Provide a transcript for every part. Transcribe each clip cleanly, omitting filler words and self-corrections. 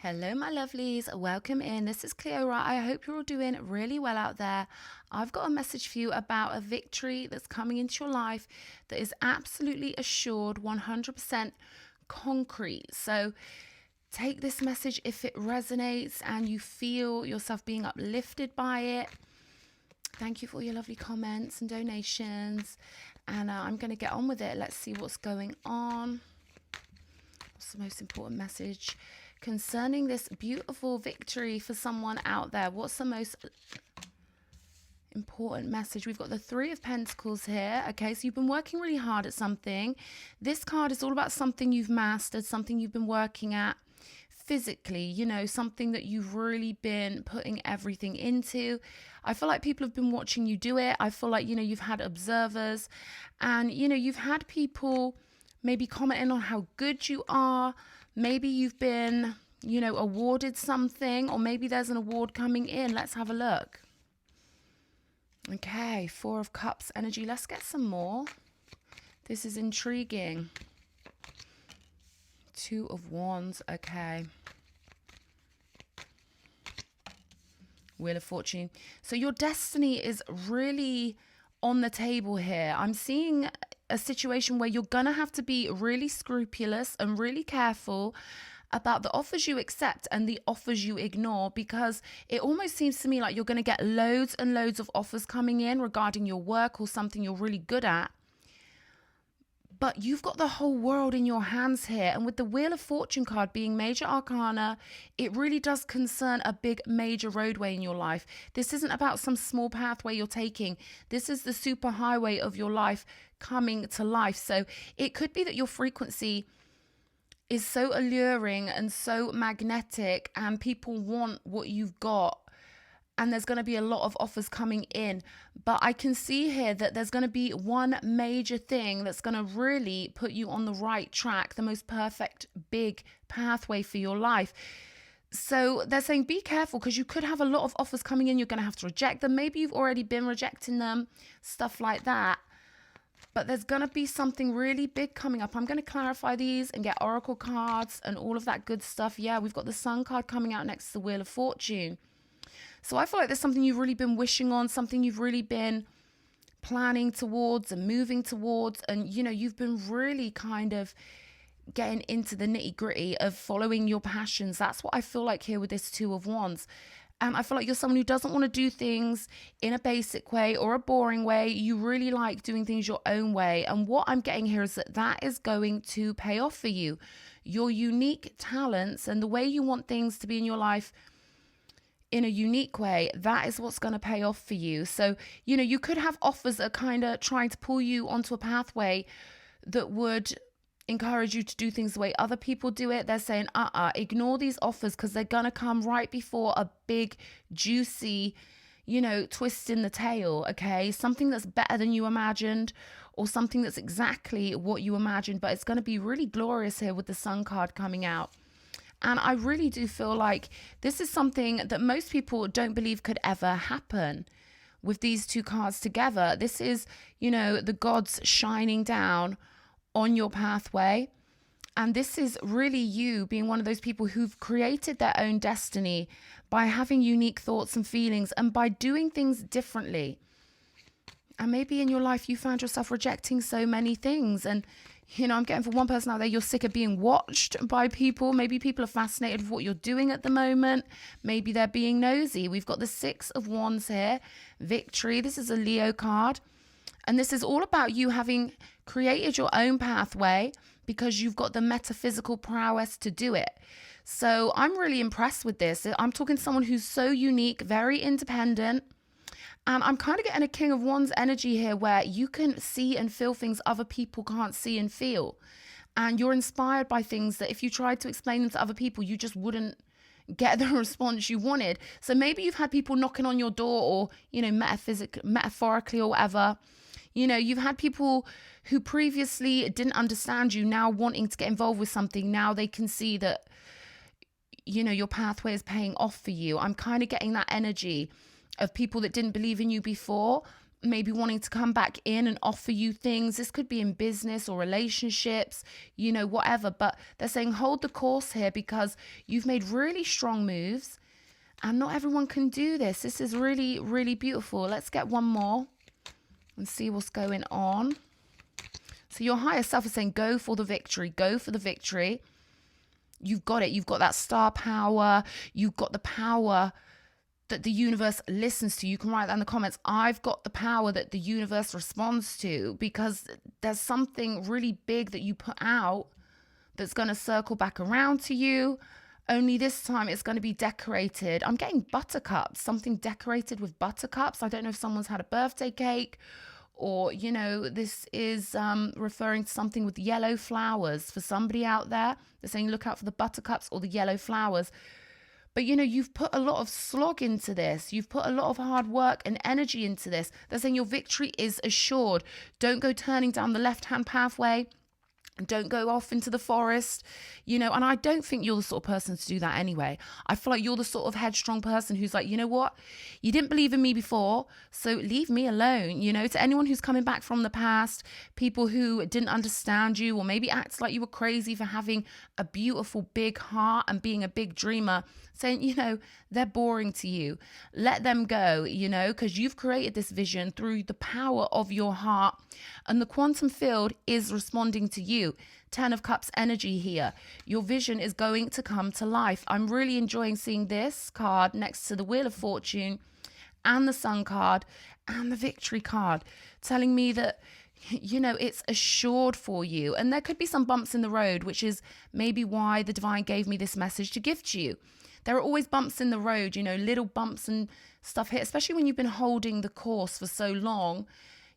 Hello, my lovelies. Welcome in. This is Cleo. I hope you're all doing really well out there. I've got a message for you about a victory that's coming into your life that is absolutely assured, 100% concrete. So take this message if it resonates and you feel yourself being uplifted by it. Thank you for all your lovely comments and donations. And I'm going to get on with it. Let's see what's going on. What's the most important message concerning this beautiful victory for someone out there? What's the most important message? We've got the Three of Pentacles here. Okay, so you've been working really hard at something. This card is all about something you've mastered, something you've been working at physically, something that you've really been putting everything into. I feel like people have been watching you do it. I feel like, you've had observers and, you've had people maybe commenting on how good you are. Maybe you've been, awarded something, or maybe there's an award coming in. Let's have a look. Okay, Four of Cups energy. Let's get some more. This is intriguing. Two of Wands. Okay. Wheel of Fortune. So your destiny is really on the table here. I'm seeing a situation where you're going to have to be really scrupulous and really careful about the offers you accept and the offers you ignore, because it almost seems to me like you're going to get loads and loads of offers coming in regarding your work or something you're really good at. But you've got the whole world in your hands here. And with the Wheel of Fortune card being major arcana, it really does concern a big major roadway in your life. This isn't about some small pathway you're taking. This is the super highway of your life coming to life. So it could be that your frequency is so alluring and so magnetic and people want what you've got. And there's going to be a lot of offers coming in. But I can see here that there's going to be one major thing that's going to really put you on the right track, the most perfect big pathway for your life. So they're saying be careful, because you could have a lot of offers coming in. You're going to have to reject them. Maybe you've already been rejecting them, stuff like that. But there's going to be something really big coming up. I'm going to clarify these and get oracle cards and all of that good stuff. Yeah, we've got the Sun card coming out next to the Wheel of Fortune. So I feel like there's something you've really been wishing on, something you've really been planning towards and moving towards. And, you've been really kind of getting into the nitty gritty of following your passions. That's what I feel like here with this Two of Wands. I feel like you're someone who doesn't want to do things in a basic way or a boring way. You really like doing things your own way. And what I'm getting here is that is going to pay off for you. Your unique talents and the way you want things to be in your life in a unique way, that is what's going to pay off for you. So, you could have offers that are kind of trying to pull you onto a pathway that would encourage you to do things the way other people do it. They're saying, ignore these offers, because they're going to come right before a big, juicy, twist in the tail, okay? Something that's better than you imagined, or something that's exactly what you imagined, but it's going to be really glorious here with the Sun card coming out. And I really do feel like this is something that most people don't believe could ever happen with these two cards together. This is, the gods shining down on your pathway. And this is really you being one of those people who've created their own destiny by having unique thoughts and feelings and by doing things differently. And maybe in your life you found yourself rejecting so many things. And I'm getting for one person out there, you're sick of being watched by people. Maybe people are fascinated with what you're doing at the moment. Maybe they're being nosy. We've got the Six of Wands here, victory. This is a Leo card. And this is all about you having created your own pathway because you've got the metaphysical prowess to do it. So I'm really impressed with this. I'm talking to someone who's so unique, very independent. And I'm kind of getting a King of Wands energy here where you can see and feel things other people can't see and feel. And you're inspired by things that if you tried to explain them to other people, you just wouldn't get the response you wanted. So maybe you've had people knocking on your door or, metaphorically or whatever. You've had people who previously didn't understand you now wanting to get involved with something. Now they can see that, your pathway is paying off for you. I'm kind of getting that energy of people that didn't believe in you before, maybe wanting to come back in and offer you things. This could be in business or relationships, whatever. But they're saying hold the course here because you've made really strong moves and not everyone can do this. This is really, really beautiful. Let's get one more and see what's going on. So your higher self is saying go for the victory. Go for the victory. You've got it. You've got that star power. You've got the power that the universe listens to. You can write that in the comments. I've got the power that the universe responds to, because there's something really big that you put out that's going to circle back around to you. Only this time it's going to be decorated. I'm getting buttercups, something decorated with buttercups. I don't know if someone's had a birthday cake, or, this is referring to something with yellow flowers for somebody out there. They're saying look out for the buttercups or the yellow flowers. But, you've put a lot of slog into this. You've put a lot of hard work and energy into this. They're saying your victory is assured. Don't go turning down the left-hand pathway. Don't go off into the forest, and I don't think you're the sort of person to do that anyway. I feel like you're the sort of headstrong person who's like, you know what? You didn't believe in me before, so leave me alone. To anyone who's coming back from the past, people who didn't understand you or maybe acts like you were crazy for having a beautiful big heart and being a big dreamer, saying, they're boring to you. Let them go, because you've created this vision through the power of your heart, and the quantum field is responding to you. 10 of Cups energy here. Your vision is going to come to life. I'm really enjoying seeing this card next to the Wheel of Fortune and the Sun card and the Victory card, telling me that it's assured for you. And there could be some bumps in the road, which is maybe why the divine gave me this message to give to you. There are always bumps in the road, little bumps and stuff here, especially when you've been holding the course for so long.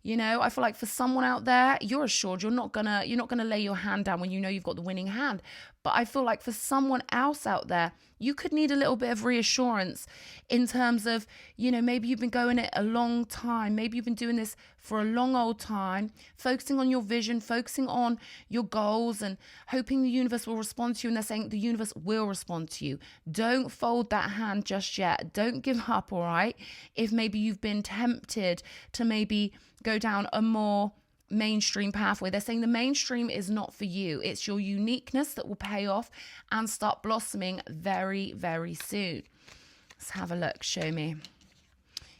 I feel like for someone out there, you're assured you're not gonna lay your hand down when you've got the winning hand. But I feel like for someone else out there, you could need a little bit of reassurance in terms of, maybe you've been going it a long time. Maybe you've been doing this for a long old time, focusing on your vision, focusing on your goals and hoping the universe will respond to you. And they're saying the universe will respond to you. Don't fold that hand just yet. Don't give up, all right? If maybe you've been tempted to maybe go down a more mainstream pathway. They're saying the mainstream is not for you. It's your uniqueness that will pay off and start blossoming very, very soon. Let's have a look. Show me.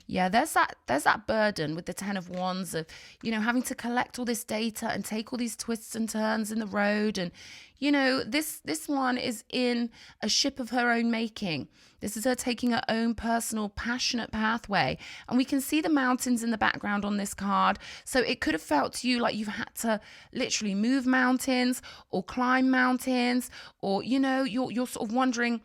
Yeah, there's that burden with the 10 of Wands of, having to collect all this data and take all these twists and turns in the road. And, this one is in a ship of her own making. This is her taking her own personal, passionate pathway. And we can see the mountains in the background on this card. So it could have felt to you like you've had to literally move mountains or climb mountains, or, you're sort of wondering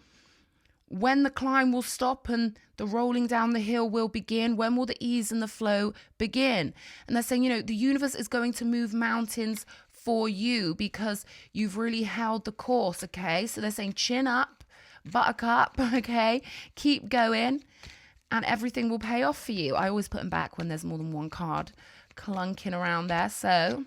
when the climb will stop and the rolling down the hill will begin. When will the ease and the flow begin? And they're saying, the universe is going to move mountains for you because you've really held the course, okay? So they're saying chin up, buttercup, okay? Keep going and everything will pay off for you. I always put them back when there's more than one card clunking around there. So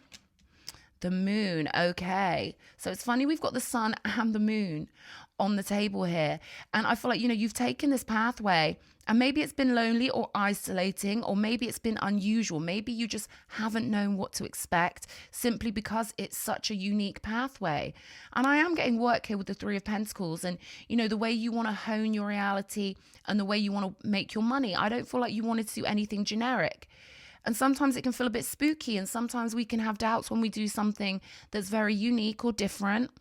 the moon, okay. So it's funny, we've got the sun and the moon on the table here. And I feel like, you've taken this pathway and maybe it's been lonely or isolating, or maybe it's been unusual. Maybe you just haven't known what to expect simply because it's such a unique pathway. And I am getting work here with the 3 of Pentacles and, the way you want to hone your reality and the way you want to make your money. I don't feel like you wanted to do anything generic. And sometimes it can feel a bit spooky, and sometimes we can have doubts when we do something that's very unique or different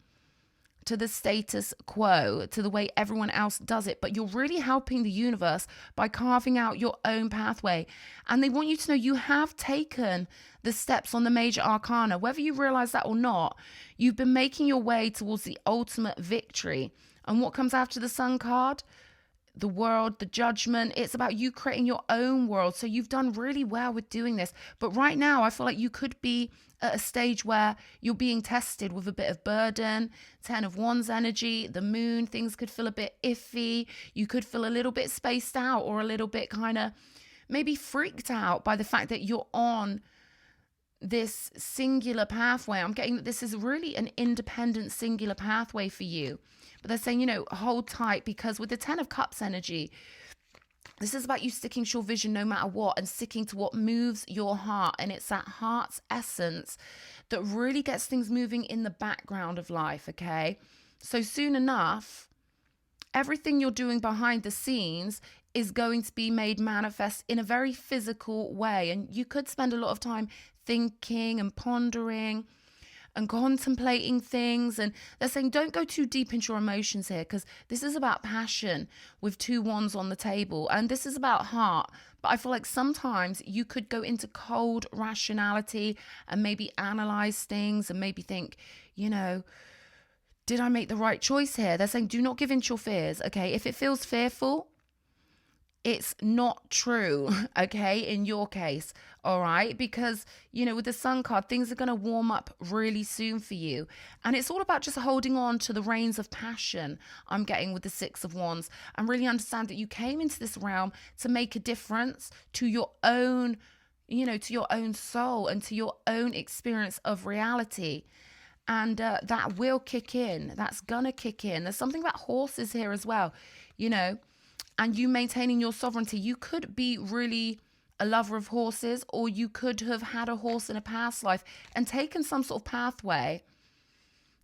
to the status quo, to the way everyone else does it. But you're really helping the universe by carving out your own pathway. And they want you to know you have taken the steps on the major arcana. Whether you realize that or not, you've been making your way towards the ultimate victory. And what comes after the Sun card? The world, the judgment. It's about you creating your own world. So you've done really well with doing this. But right now, I feel like you could be at a stage where you're being tested with a bit of burden. 10 of Wands energy, the moon, things could feel a bit iffy. You could feel a little bit spaced out or a little bit kind of maybe freaked out by the fact that you're on this singular pathway. I'm getting that this is really an independent singular pathway for you. But they're saying, hold tight, because with the 10 of Cups energy, This is about you sticking to your vision no matter what, and sticking to what moves your heart. And it's that heart's essence that really gets things moving in the background of life, okay? So soon enough, everything you're doing behind the scenes is going to be made manifest in a very physical way. And you could spend a lot of time thinking and pondering and contemplating things. And they're saying don't go too deep into your emotions here, because this is about passion with 2 wands on the table, and this is about heart. But I feel like sometimes you could go into cold rationality and maybe analyze things and maybe think, did I make the right choice here? They're saying do not give in to your fears, okay? If it feels fearful, it's not true, okay, in your case, all right? Because, with the Sun card, things are going to warm up really soon for you. And it's all about just holding on to the reins of passion I'm getting with the 6 of Wands, and really understand that you came into this realm to make a difference to your own, to your own soul and to your own experience of reality. And that will kick in. That's going to kick in. There's something about horses here as well, and you maintaining your sovereignty. You could be really a lover of horses, or you could have had a horse in a past life and taken some sort of pathway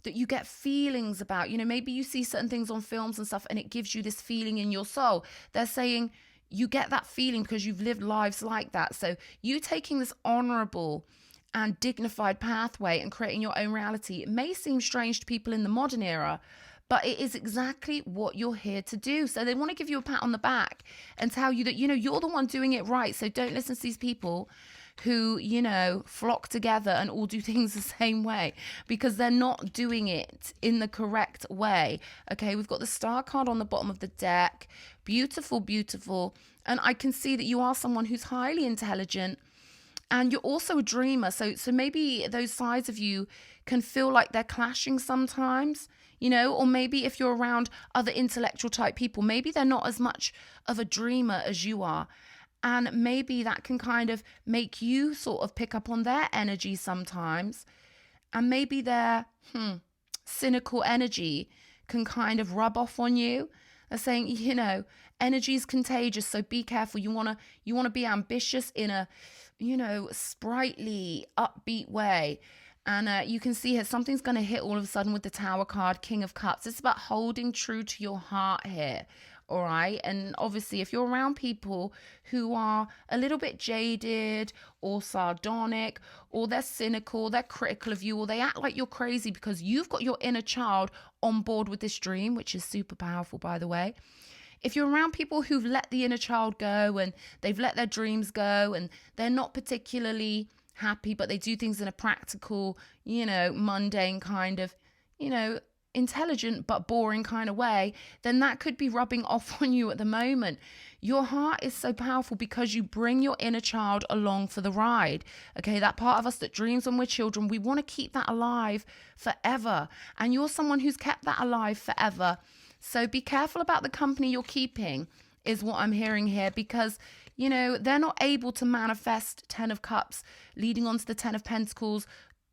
that you get feelings about. Maybe you see certain things on films and stuff and it gives you this feeling in your soul. They're saying you get that feeling because you've lived lives like that. So you taking this honorable and dignified pathway and creating your own reality, it may seem strange to people in the modern era, but it is exactly what you're here to do. So they want to give you a pat on the back and tell you that, you're the one doing it right. So don't listen to these people who, flock together and all do things the same way, because they're not doing it in the correct way. Okay, we've got the Star card on the bottom of the deck. Beautiful, beautiful. And I can see that you are someone who's highly intelligent, and you're also a dreamer. So maybe those sides of you can feel like they're clashing sometimes, or maybe if you're around other intellectual type people, maybe they're not as much of a dreamer as you are. And maybe that can kind of make you sort of pick up on their energy sometimes. And maybe their cynical energy can kind of rub off on you. They're saying, energy is contagious, so be careful. You want to be ambitious in a, sprightly, upbeat way. And you can see here, something's going to hit all of a sudden with the Tower card, King of Cups. It's about holding true to your heart here, all right? And obviously, if you're around people who are a little bit jaded or sardonic, or they're cynical, they're critical of you, or they act like you're crazy because you've got your inner child on board with this dream, which is super powerful, by the way. If you're around people who've let the inner child go and they've let their dreams go and they're not particularly happy, but they do things in a practical, mundane kind of, intelligent but boring kind of way, then that could be rubbing off on you at the moment. Your heart is so powerful because you bring your inner child along for the ride. Okay, that part of us that dreams when we're children, we want to keep that alive forever. And you're someone who's kept that alive forever. So be careful about the company you're keeping, is what I'm hearing here, because they're not able to manifest 10 of Cups leading on to the 10 of Pentacles.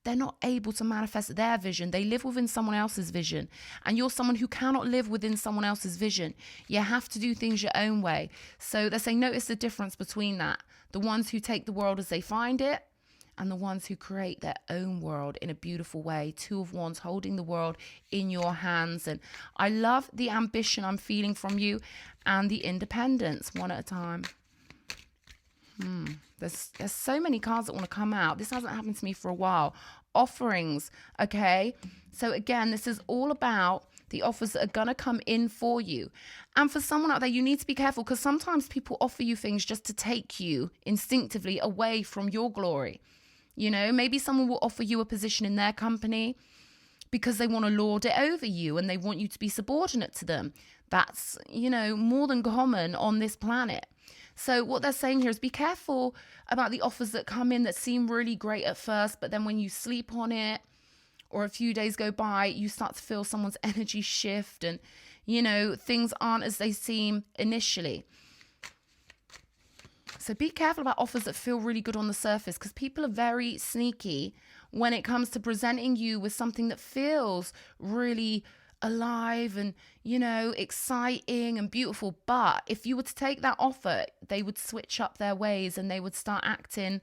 They're not able to manifest their vision. They live within someone else's vision. And you're someone who cannot live within someone else's vision. You have to do things your own way. So they're saying notice the difference between that. The ones who take the world as they find it, and the ones who create their own world in a beautiful way. 2 of Wands holding the world in your hands. And I love the ambition I'm feeling from you and the independence, one at a time. There's so many cards that want to come out. This hasn't happened to me for a while. Offerings, okay? So again, this is all about the offers that are going to come in for you. And for someone out there, you need to be careful, because sometimes people offer you things just to take you instinctively away from your glory. Maybe someone will offer you a position in their company because they want to lord it over you and they want you to be subordinate to them. That's, more than common on this planet. So what they're saying here is be careful about the offers that come in that seem really great at first, but then when you sleep on it or a few days go by, you start to feel someone's energy shift and, things aren't as they seem initially. So be careful about offers that feel really good on the surface, because people are very sneaky when it comes to presenting you with something that feels really alive and, exciting and beautiful. But if you were to take that offer, they would switch up their ways and they would start acting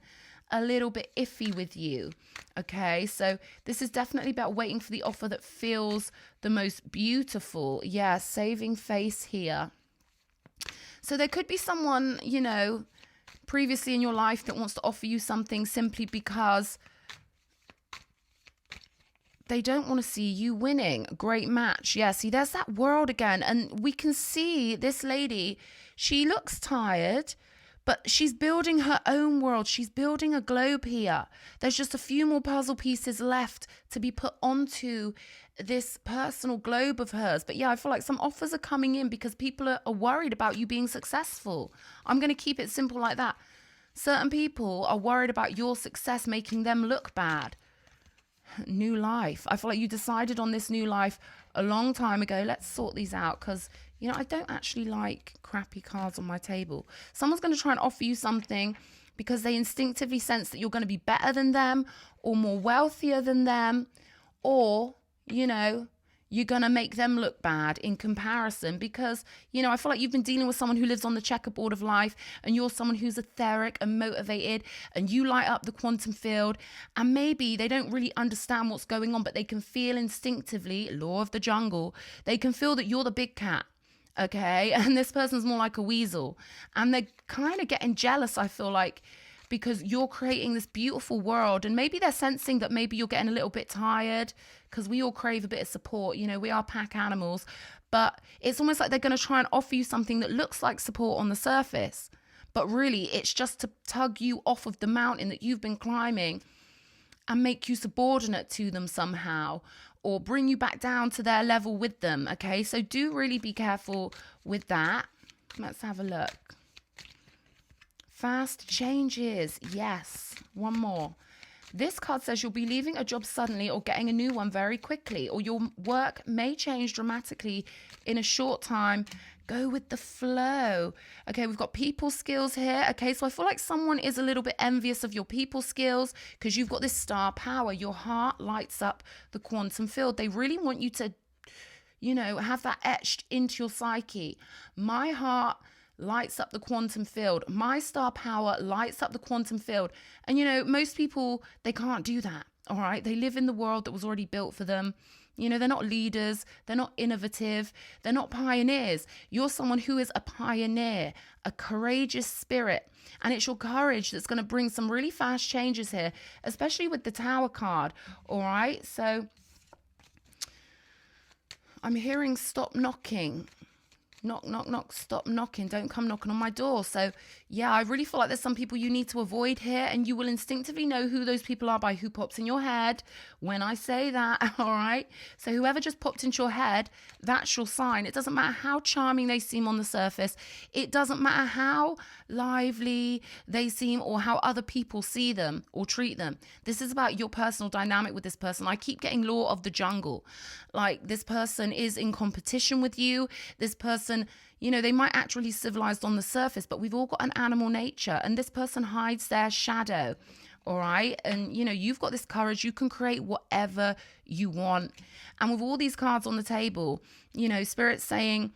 a little bit iffy with you. Okay, so this is definitely about waiting for the offer that feels the most beautiful. Yeah, saving face here. So there could be someone, previously in your life that wants to offer you something simply because they don't want to see you winning. Great match. Yeah, see, there's that world again. And we can see this lady, she looks tired, but she's building her own world. She's building a globe here. There's just a few more puzzle pieces left to be put onto this personal globe of hers. But yeah, I feel like some offers are coming in because people are worried about you being successful. I'm going to keep it simple like that. Certain people are worried about your success making them look bad. New life. I feel like you decided on this new life a long time ago. Let's sort these out because, I don't actually like crappy cards on my table. Someone's going to try and offer you something because they instinctively sense that you're going to be better than them or more wealthier than them, or, you're going to make them look bad in comparison because, I feel like you've been dealing with someone who lives on the checkerboard of life and you're someone who's etheric and motivated and you light up the quantum field, and maybe they don't really understand what's going on, but they can feel instinctively, law of the jungle, they can feel that you're the big cat. Okay. And this person's more like a weasel and they're kind of getting jealous, I feel like, because you're creating this beautiful world, and maybe they're sensing that maybe you're getting a little bit tired because we all crave a bit of support. We are pack animals, but it's almost like they're going to try and offer you something that looks like support on the surface, but really it's just to tug you off of the mountain that you've been climbing and make you subordinate to them somehow, or bring you back down to their level with them. Okay, so do really be careful with that. Let's have a look. Fast changes. Yes. One more. This card says you'll be leaving a job suddenly or getting a new one very quickly, or your work may change dramatically in a short time. Go with the flow. Okay, we've got people skills here. Okay, so I feel like someone is a little bit envious of your people skills because you've got this star power. Your heart lights up the quantum field. They really want you to, have that etched into your psyche. My heart lights up the quantum field. My star power lights up the quantum field. And, most people, they can't do that. All right. They live in the world that was already built for them. They're not leaders. They're not innovative. They're not pioneers. You're someone who is a pioneer, a courageous spirit. And it's your courage that's going to bring some really fast changes here, especially with the Tower card. All right. So I'm hearing stop knocking. Knock, knock, knock, stop knocking. Don't come knocking on my door. So, yeah, I really feel like there's some people you need to avoid here, and you will instinctively know who those people are by who pops in your head when I say that, all right? So whoever just popped into your head, that's your sign. It doesn't matter how charming they seem on the surface. It doesn't matter how lively they seem or how other people see them or treat them. This is about your personal dynamic with this person. I keep getting law of the jungle. Like, this person is in competition with you. This person, they might actually civilized on the surface, but we've all got an animal nature, and this person hides their shadow. All right. And, you've got this courage. You can create whatever you want. And with all these cards on the table, Spirit's saying,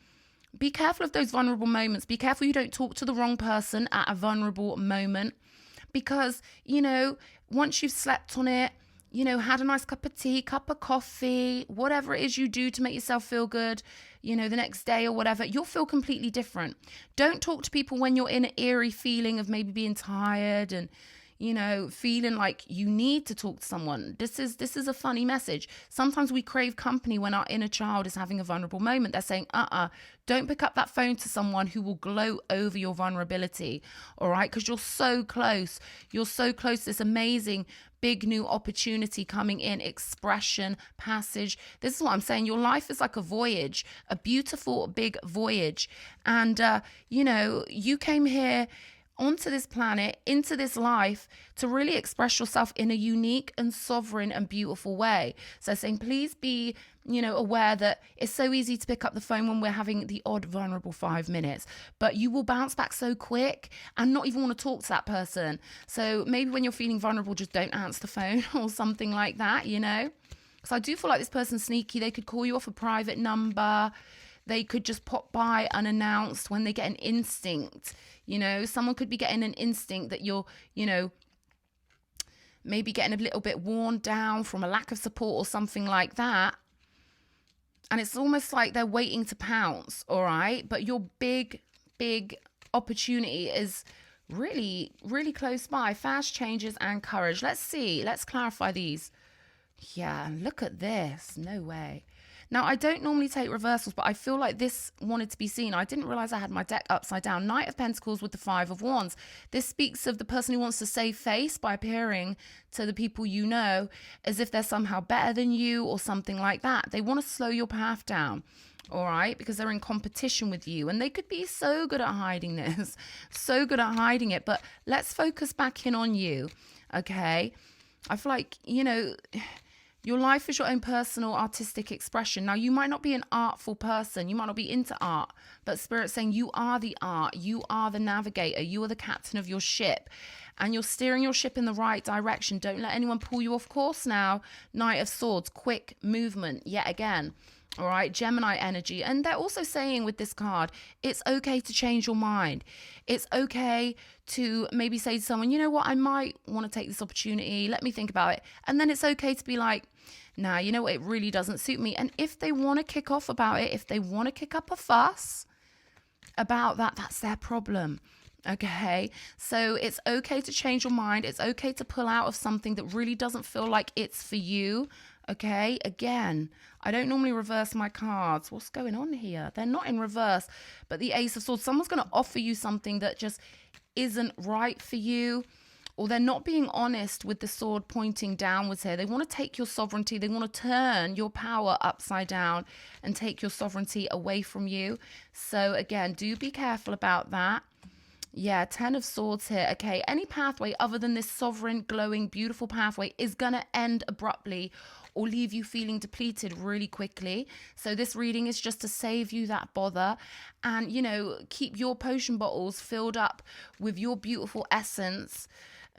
be careful of those vulnerable moments. Be careful you don't talk to the wrong person at a vulnerable moment, because, once you've slept on it, had a nice cup of tea, cup of coffee, whatever it is you do to make yourself feel good, the next day or whatever, you'll feel completely different. Don't talk to people when you're in an eerie feeling of maybe being tired and, feeling like you need to talk to someone. This is a funny message. Sometimes we crave company when our inner child is having a vulnerable moment. They're saying, don't pick up that phone to someone who will gloat over your vulnerability. All right. Because you're so close. You're so close to this amazing big new opportunity coming in, expression, passage. This is what I'm saying. Your life is like a voyage, a beautiful big voyage. And, you came here onto this planet, into this life, to really express yourself in a unique and sovereign and beautiful way. So saying, please be, aware that it's so easy to pick up the phone when we're having the odd vulnerable 5 minutes, but you will bounce back so quick and not even want to talk to that person. So maybe when you're feeling vulnerable, just don't answer the phone or something like that, So I do feel like this person's sneaky. They could call you off a private number. They could just pop by unannounced when they get an instinct. Someone could be getting an instinct that you're, maybe getting a little bit worn down from a lack of support or something like that. And it's almost like they're waiting to pounce, all right? But your big opportunity is really, really close by. Fast changes and courage. Let's see. Let's clarify these. Yeah, look at this. No way. Now, I don't normally take reversals, but I feel like this wanted to be seen. I didn't realize I had my deck upside down. Knight of Pentacles with the Five of Wands. This speaks of the person who wants to save face by appearing to the people you know as if they're somehow better than you or something like that. They want to slow your path down, all right, because they're in competition with you. And they could be so good at hiding this, so good at hiding it. But let's focus back in on you, okay? I feel like, your life is your own personal artistic expression. Now, you might not be an artful person. You might not be into art, but Spirit's saying you are the art. You are the navigator. You are the captain of your ship, and you're steering your ship in the right direction. Don't let anyone pull you off course now. Knight of Swords, quick movement yet again. All right, Gemini energy. And they're also saying with this card, it's okay to change your mind. It's okay to maybe say to someone, you know what, I might want to take this opportunity. Let me think about it. And then it's okay to be like, nah, you know what, it really doesn't suit me. And if they want to kick off about it, if they want to kick up a fuss about that, that's their problem. Okay, so it's okay to change your mind. It's okay to pull out of something that really doesn't feel like it's for you. Okay, again, I don't normally reverse my cards. What's going on here? They're not in reverse, but the Ace of Swords, someone's going to offer you something that just isn't right for you, or they're not being honest with the sword pointing downwards here. They want to take your sovereignty. They want to turn your power upside down and take your sovereignty away from you. So again, do be careful about that. Yeah, 10 of Swords here. Okay, any pathway other than this sovereign, glowing, beautiful pathway is going to end abruptly or leave you feeling depleted really quickly. So this reading is just to save you that bother and, keep your potion bottles filled up with your beautiful essence.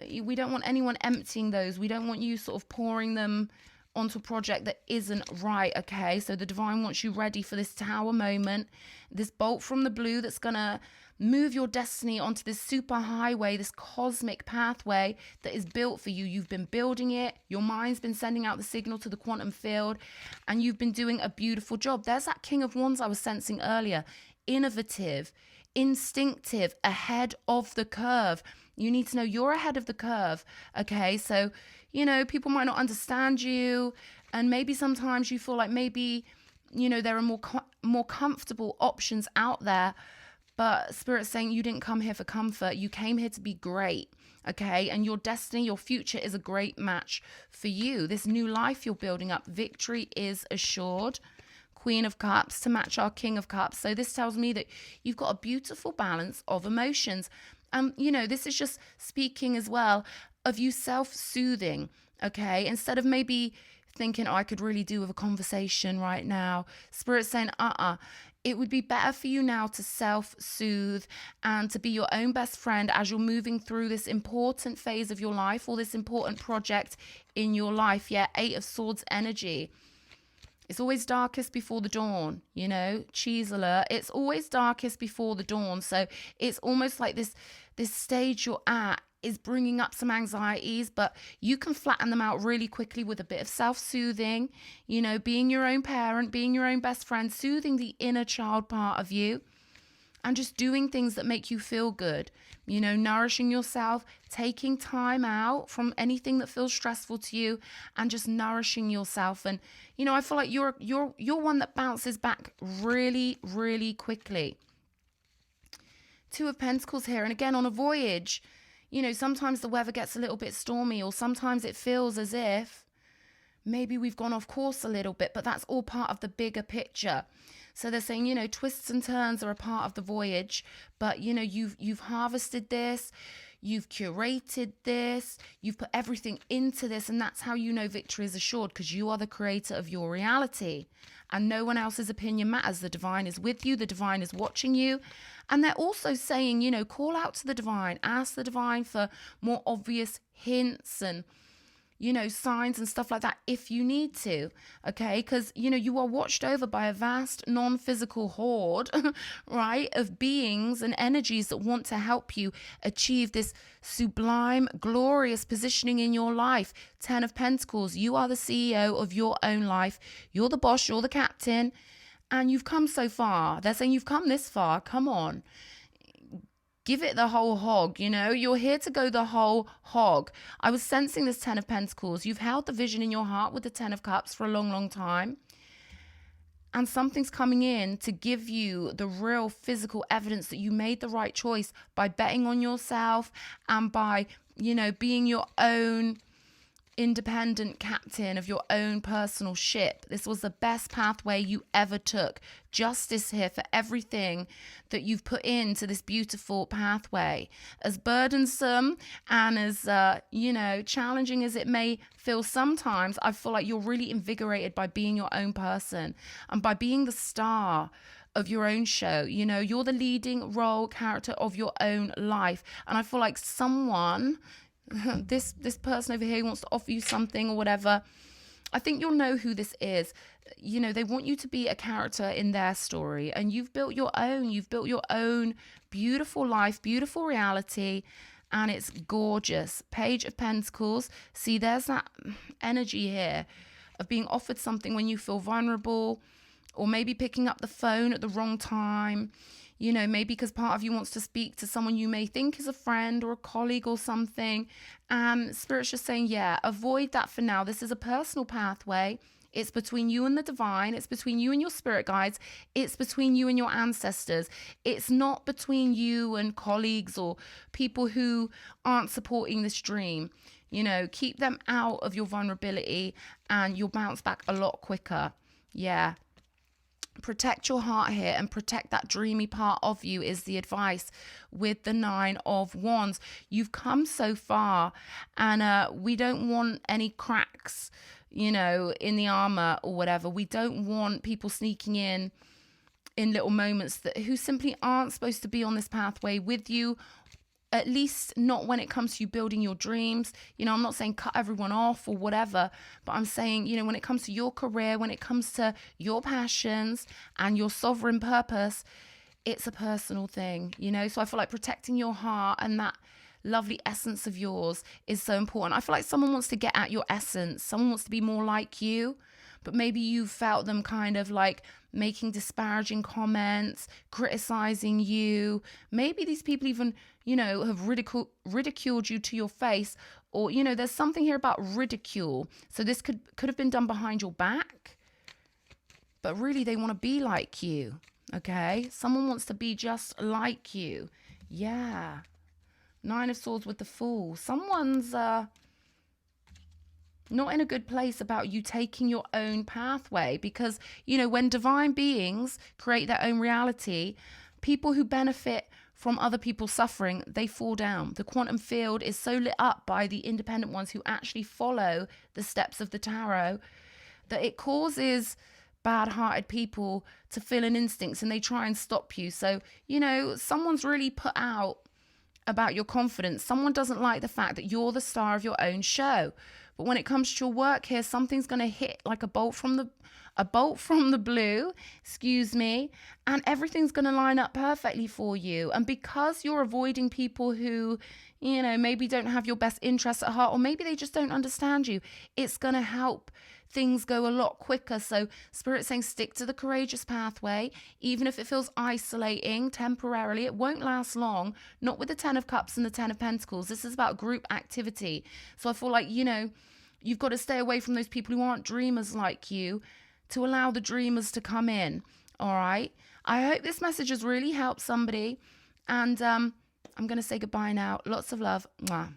We don't want anyone emptying those. We don't want you sort of pouring them onto a project that isn't right, okay? So the divine wants you ready for this tower moment, this bolt from the blue that's going to move your destiny onto this super highway, this cosmic pathway that is built for you. You've been building it. Your mind's been sending out the signal to the quantum field, and you've been doing a beautiful job. There's that King of Wands I was sensing earlier. Innovative, instinctive, ahead of the curve. You need to know you're ahead of the curve, okay? So, people might not understand you, and maybe sometimes you feel like maybe, there are more comfortable options out there. But Spirit's saying you didn't come here for comfort. You came here to be great, okay? And your destiny, your future is a great match for you. This new life you're building up, victory is assured. Queen of Cups to match our King of Cups. So this tells me that you've got a beautiful balance of emotions. This is just speaking as well of you self-soothing, okay? Instead of maybe thinking, I could really do with a conversation right now. Spirit's saying, it would be better for you now to self-soothe and to be your own best friend as you're moving through this important phase of your life or this important project in your life. Yeah, 8 of Swords energy. It's always darkest before the dawn, cheese alert. It's always darkest before the dawn. So it's almost like this stage you're at is bringing up some anxieties, but you can flatten them out really quickly with a bit of self-soothing, being your own parent, being your own best friend, soothing the inner child part of you, and just doing things that make you feel good, nourishing yourself, taking time out from anything that feels stressful to you, and just nourishing yourself. And, I feel like you're one that bounces back really, really quickly. 2 of Pentacles here, and again on a voyage. Sometimes the weather gets a little bit stormy, or sometimes it feels as if maybe we've gone off course a little bit, but that's all part of the bigger picture. So they're saying, twists and turns are a part of the voyage, but you've harvested this, you've curated this, you've put everything into this, and that's how victory is assured, because you are the creator of your reality. And no one else's opinion matters. The divine is with you. The divine is watching you. And they're also saying, call out to the divine. Ask the divine for more obvious hints and, signs and stuff like that if you need to, okay? Because, you are watched over by a vast non-physical horde, right, of beings and energies that want to help you achieve this sublime, glorious positioning in your life. 10 of Pentacles, you are the CEO of your own life. You're the boss, you're the captain, and you've come so far. They're saying you've come this far. Come on. Give it the whole hog, You're here to go the whole hog. I was sensing this 10 of Pentacles. You've held the vision in your heart with the 10 of Cups for a long, long time. And something's coming in to give you the real physical evidence that you made the right choice by betting on yourself and by, being your own independent captain of your own personal ship. This was the best pathway you ever took. Justice here for everything that you've put into this beautiful pathway. As burdensome and as, challenging as it may feel sometimes, I feel like you're really invigorated by being your own person and by being the star of your own show. You're the leading role character of your own life. And I feel like someone... this person over here wants to offer you something or whatever. I think you'll know who this is. They want you to be a character in their story, and you've built your own. You've built your own beautiful life, beautiful reality, and it's gorgeous. Page of Pentacles. See, there's that energy here of being offered something when you feel vulnerable, or maybe picking up the phone at the wrong time. Maybe because part of you wants to speak to someone you may think is a friend or a colleague or something. And Spirit's just saying, avoid that for now. This is a personal pathway. It's between you and the divine. It's between you and your spirit guides. It's between you and your ancestors. It's not between you and colleagues or people who aren't supporting this dream. Keep them out of your vulnerability and you'll bounce back a lot quicker. Yeah. Protect your heart here and protect that dreamy part of you is the advice with the 9 of Wands. You've come so far and we don't want any cracks, in the armor or whatever. We don't want people sneaking in little moments who simply aren't supposed to be on this pathway with you. At least not when it comes to you building your dreams. I'm not saying cut everyone off or whatever, but I'm saying, when it comes to your career, when it comes to your passions and your sovereign purpose, it's a personal thing, So I feel like protecting your heart and that lovely essence of yours is so important. I feel like someone wants to get at your essence. Someone wants to be more like you, but maybe you felt them kind of like making disparaging comments, criticizing you. Maybe these people even, have ridiculed you to your face, or, there's something here about ridicule. So this could have been done behind your back, but really they want to be like you. Okay. Someone wants to be just like you. Yeah. 9 of Swords with the Fool. Someone's, not in a good place about you taking your own pathway because, when divine beings create their own reality, people who benefit from other people's suffering, they fall down. The quantum field is so lit up by the independent ones who actually follow the steps of the tarot that it causes bad-hearted people to feel an instincts and they try and stop you. So, someone's really put out about your confidence. Someone doesn't like the fact that you're the star of your own show. But when it comes to your work here, something's going to hit like a bolt from the blue, and everything's going to line up perfectly for you. And because you're avoiding people who, maybe don't have your best interests at heart, or maybe they just don't understand you, it's going to help things go a lot quicker. So Spirit's saying stick to the courageous pathway, even if it feels isolating temporarily. It won't last long, not with the 10 of Cups and the 10 of Pentacles. This is about group activity. So I feel like, you've got to stay away from those people who aren't dreamers like you to allow the dreamers to come in. All right. I hope this message has really helped somebody. And I'm going to say goodbye now. Lots of love. Mwah.